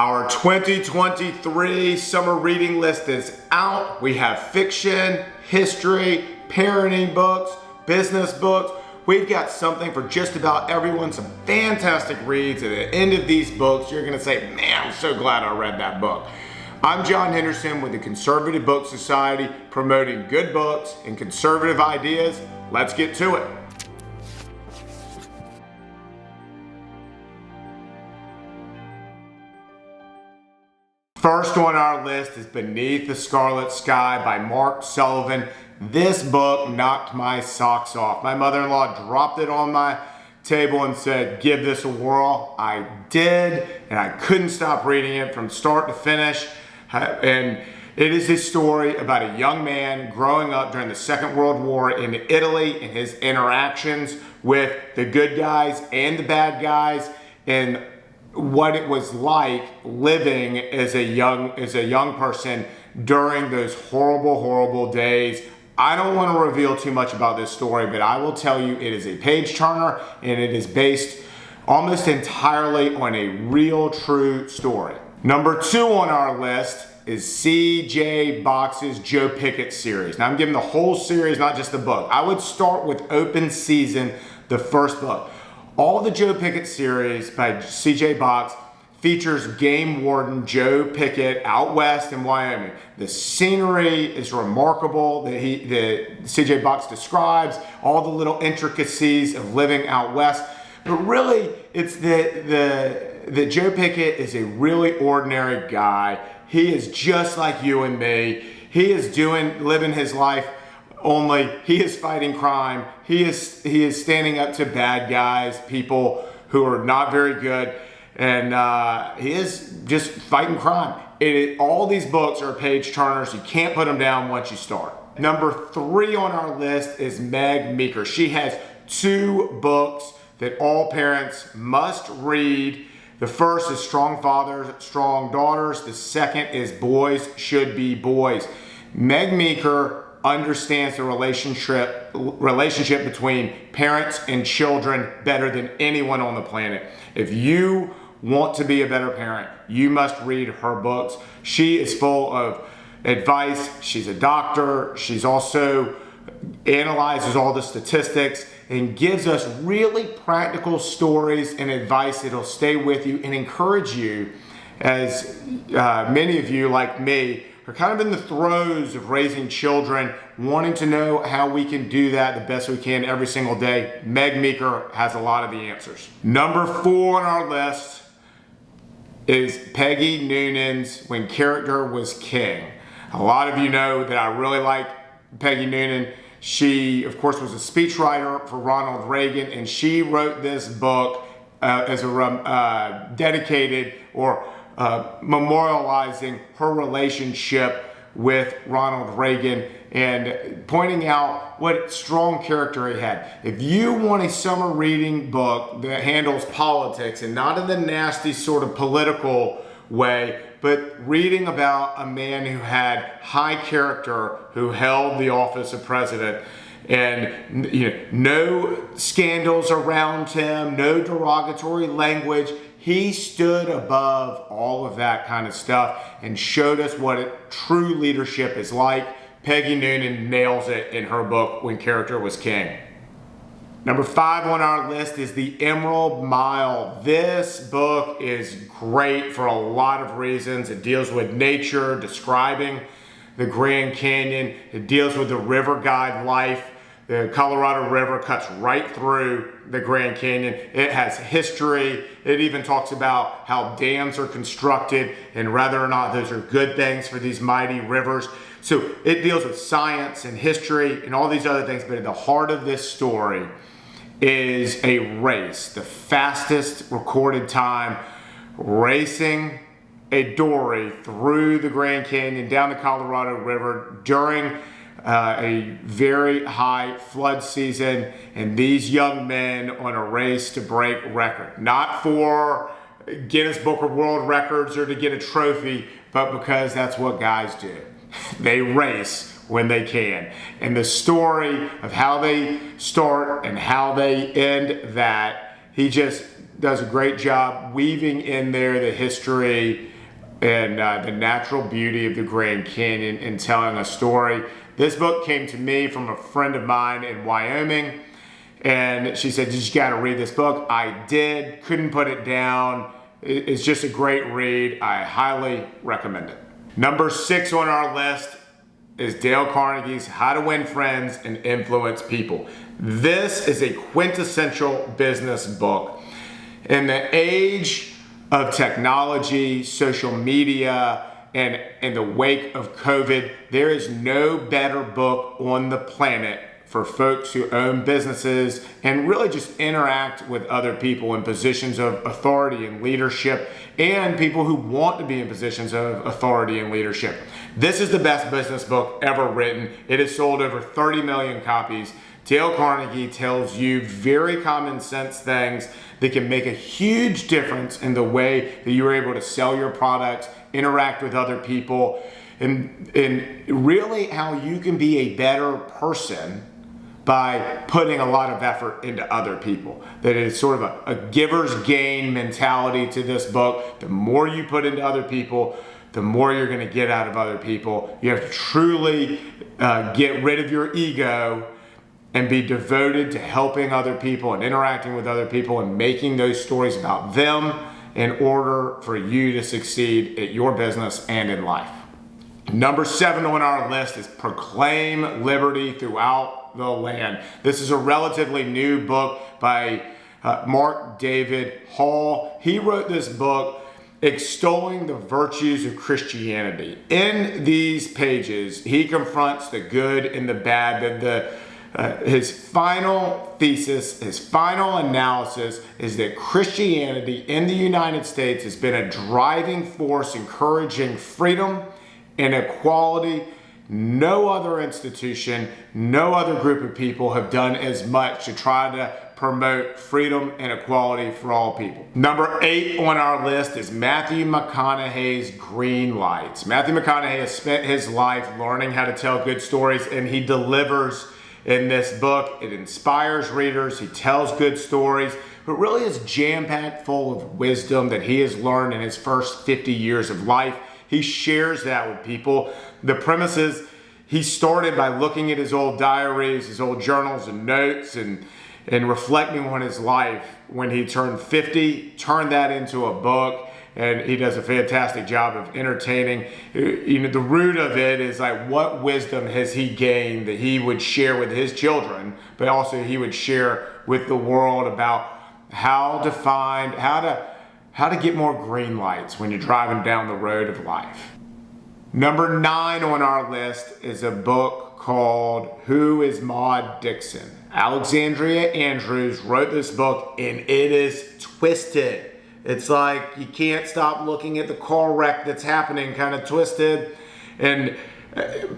Our 2023 summer reading list is out. We have fiction, history, parenting books, business books. We've got something for just about everyone, some fantastic reads. At the end of these books, you're gonna say, man, I'm so glad I read that book. I'm John Henderson with the Conservative Book Society, promoting good books and conservative ideas. Let's get to it. First on our list is Beneath the Scarlet Sky by Mark Sullivan. This book knocked my socks off. My mother-in-law dropped it on my table and said, give this a whirl. I did, and I couldn't stop reading it from start to finish. And it is a story about a young man growing up during the Second World War in Italy and his interactions with the good guys and the bad guys, and what it was like living as a young person during those horrible days. I don't want to reveal too much about this story, but I will tell you it is a page turner, and it is based almost entirely on a real true story. Number 2 on our list is C.J. Box's Joe Pickett series. Now I'm giving the whole series, not just the book. I would start with Open Season, the first book. All the Joe Pickett series by C.J. Box features game warden Joe Pickett out west in Wyoming. The scenery is remarkable that C.J. Box describes, all the little intricacies of living out west. But really, it's that Joe Pickett is a really ordinary guy. He is just like you and me. He is living his life, only he is fighting crime. He is standing up to bad guys, people who are not very good, and he is just fighting crime. All these books are page turners. You can't put them down once you start. Number 3 on our list is Meg Meeker. She has 2 books that all parents must read. The first is Strong Fathers, Strong Daughters. The second is Boys Should Be Boys. Meg Meeker understands the relationship between parents and children better than anyone on the planet. If you want to be a better parent, you must read her books. She is full of advice. She's a doctor. She's also analyzes all the statistics and gives us really practical stories and advice that'll stay with you and encourage you, as many of you, like me, are kind of in the throes of raising children, wanting to know how we can do that the best we can every single day. Meg Meeker has a lot of the answers. Number 4 on our list is Peggy Noonan's When Character Was King. A lot of you know that I really like Peggy Noonan. She, of course, was a speechwriter for Ronald Reagan, and she wrote this book as a dedicated or memorializing her relationship with Ronald Reagan and pointing out what strong character he had. If you want a summer reading book that handles politics, and not in the nasty sort of political way, but reading about a man who had high character, who held the office of president, and no scandals around him, no derogatory language. He stood above all of that kind of stuff and showed us what true leadership is like. Peggy Noonan nails it in her book, When Character Was King. Number 5 on our list is The Emerald Mile. This book is great for a lot of reasons. It deals with nature, describing the Grand Canyon. It deals with the river guide life. The Colorado River cuts right through the Grand Canyon. It has history. It even talks about how dams are constructed and whether or not those are good things for these mighty rivers. So it deals with science and history and all these other things, but at the heart of this story is a race, the fastest recorded time, racing a dory through the Grand Canyon, down the Colorado River during a very high flood season, and these young men on a race to break record. Not for Guinness Book of World Records or to get a trophy, but because that's what guys do. They race when they can. And the story of how they start and how they end that, he just does a great job weaving in there the history and the natural beauty of the Grand Canyon and telling a story. This book came to me from a friend of mine in Wyoming, and she said, you got to read this book. I did, couldn't put it down. It's just a great read. I highly recommend it. Number 6 on our list is Dale Carnegie's How to Win Friends and Influence People. This is a quintessential business book. In the age of technology, social media, and in the wake of COVID, there is no better book on the planet for folks who own businesses and really just interact with other people in positions of authority and leadership, and people who want to be in positions of authority and leadership. This is the best business book ever written. It has sold over 30 million copies. Dale Carnegie tells you very common sense things that can make a huge difference in the way that you're able to sell your products, interact with other people, and really how you can be a better person by putting a lot of effort into other people. That it's sort of a giver's gain mentality to this book. The more you put into other people, the more you're going to get out of other people. You have to truly get rid of your ego and be devoted to helping other people and interacting with other people and making those stories about them in order for you to succeed at your business and in life. Number 7 on our list is Proclaim Liberty Throughout the Land. This is a relatively new book by Mark David Hall. He wrote this book extolling the virtues of Christianity. In these pages, he confronts the good and the bad. His final thesis, his final analysis is that Christianity in the United States has been a driving force encouraging freedom and equality. No other institution, no other group of people have done as much to try to promote freedom and equality for all people. Number 8 on our list is Matthew McConaughey's Green Lights. Matthew McConaughey has spent his life learning how to tell good stories, and he delivers in this book. It inspires readers. He tells good stories, but really is jam-packed full of wisdom that he has learned in his first 50 years of life. He shares that with people. The premise is he started by looking at his old diaries, his old journals and notes, and reflecting on his life. When he turned 50, turned that into a book, and he does a fantastic job of entertaining. You know, the root of it is like, what wisdom has he gained that he would share with his children, but also he would share with the world about how to get more green lights when you're driving down the road of life. Number 9 on our list is a book called Who is Maud Dixon? Alexandria Andrews wrote this book, and it is twisted. It's like you can't stop looking at the car wreck that's happening, kind of twisted. And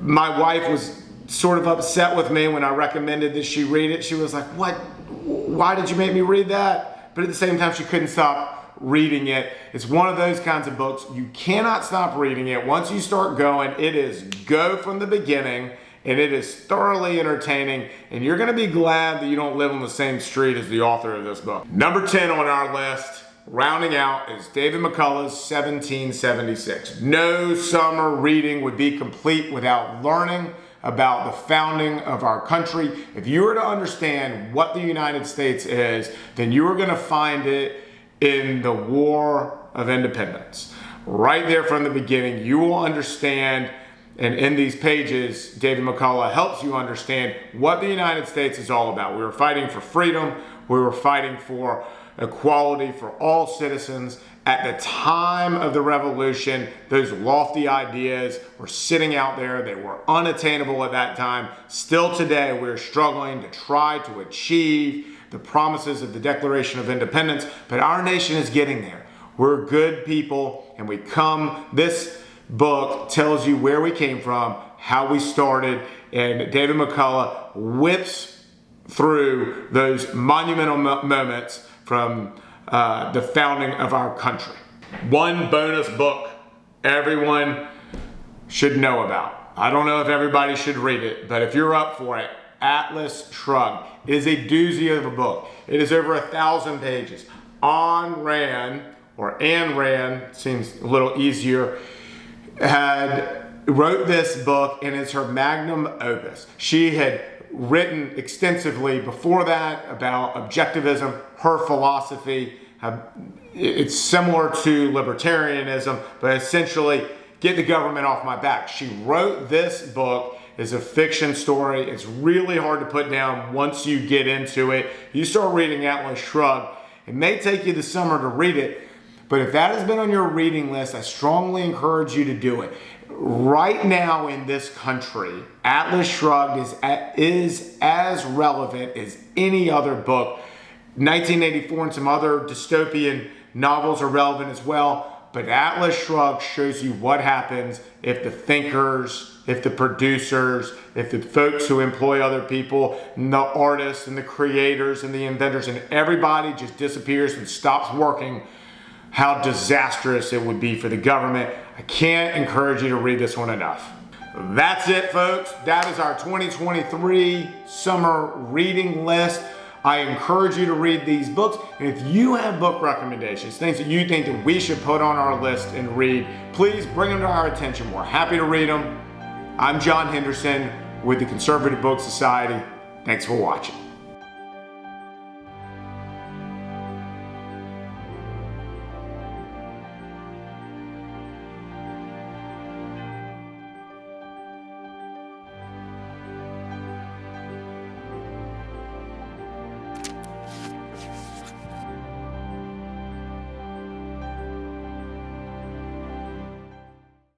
my wife was sort of upset with me when I recommended that she read it. She was like, "What? Why did you make me read that?" But at the same time, she couldn't stop reading it. It's one of those kinds of books. You cannot stop reading it. Once you start going, it is go from the beginning, and it is thoroughly entertaining, and you're going to be glad that you don't live on the same street as the author of this book. Number 10 on our list, rounding out, is David McCullough's 1776. No summer reading would be complete without learning about the founding of our country. If you were to understand what the United States is, then you are going to find it in the War of Independence. Right there from the beginning, you will understand, and in these pages, David McCullough helps you understand what the United States is all about. We were fighting for freedom. We were fighting for equality for all citizens. At the time of the Revolution, those lofty ideas were sitting out there. They were unattainable at that time. Still today, we're struggling to try to achieve the promises of the Declaration of Independence, but our nation is getting there. We're good people, and this book tells you where we came from, how we started, and David McCullough whips through those monumental moments from the founding of our country. One bonus book everyone should know about. I don't know if everybody should read it, but if you're up for it, Atlas Shrugged. It is a doozy of a book. It is over 1,000 pages. Ayn Rand, or Anne Rand, seems a little easier, wrote this book, and it's her magnum opus. She had written extensively before that about objectivism, her philosophy. It's similar to libertarianism, but essentially, get the government off my back. She wrote this book. It's a fiction story. It's really hard to put down once you get into it. You start reading Atlas Shrugged. It may take you the summer to read it, but if that has been on your reading list, I strongly encourage you to do it. Right now in this country, Atlas Shrugged is as relevant as any other book. 1984 and some other dystopian novels are relevant as well. But Atlas Shrugged shows you what happens if the thinkers, if the producers, if the folks who employ other people, and the artists and the creators and the inventors and everybody just disappears and stops working, how disastrous it would be for the government. I can't encourage you to read this one enough. That's it, folks. That is our 2023 summer reading list. I encourage you to read these books, and if you have book recommendations, things that you think that we should put on our list and read, please bring them to our attention. We're happy to read them. I'm John Henderson with the Conservative Book Society. Thanks for watching.